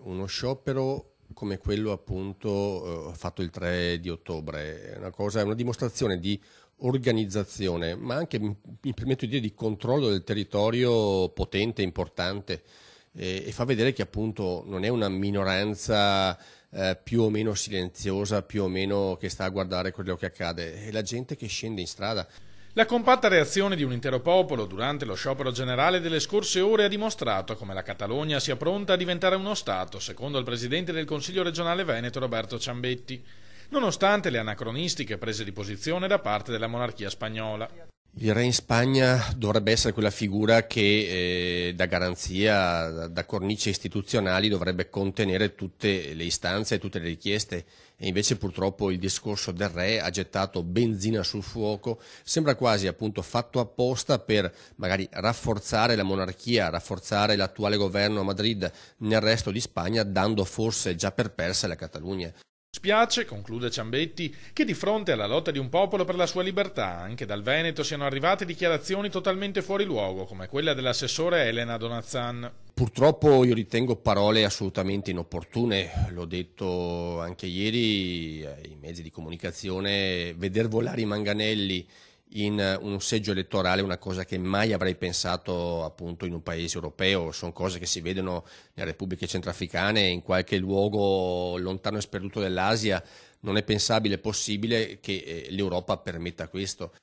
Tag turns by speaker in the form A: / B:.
A: uno sciopero come quello appunto fatto il 3 di ottobre, è una dimostrazione di organizzazione, ma anche, mi permetto di dire, di controllo del territorio potente, importante, e fa vedere che appunto non è una minoranza più o meno silenziosa, più o meno che sta a guardare quello che accade, è la gente che scende in strada.
B: La compatta reazione di un intero popolo durante lo sciopero generale delle scorse ore ha dimostrato come la Catalogna sia pronta a diventare uno Stato, secondo il presidente del Consiglio regionale veneto Roberto Ciambetti, nonostante le anacronistiche prese di posizione da parte della monarchia spagnola.
A: Il re in Spagna dovrebbe essere quella figura che da garanzia, da cornice istituzionali dovrebbe contenere tutte le istanze e tutte le richieste, e invece purtroppo il discorso del re ha gettato benzina sul fuoco, sembra quasi appunto fatto apposta per magari rafforzare la monarchia, rafforzare l'attuale governo a Madrid nel resto di Spagna, dando forse già per persa la Catalogna.
B: Spiace, conclude Ciambetti, che di fronte alla lotta di un popolo per la sua libertà, anche dal Veneto siano arrivate dichiarazioni totalmente fuori luogo, come quella dell'assessore Elena Donazzan.
A: Purtroppo io ritengo parole assolutamente inopportune, l'ho detto anche ieri ai mezzi di comunicazione, veder volare i manganelli in un seggio elettorale è una cosa che mai avrei pensato appunto in un paese europeo, sono cose che si vedono nelle repubbliche centrafricane, in qualche luogo lontano e sperduto dell'Asia, non è pensabile, possibile che l'Europa permetta questo.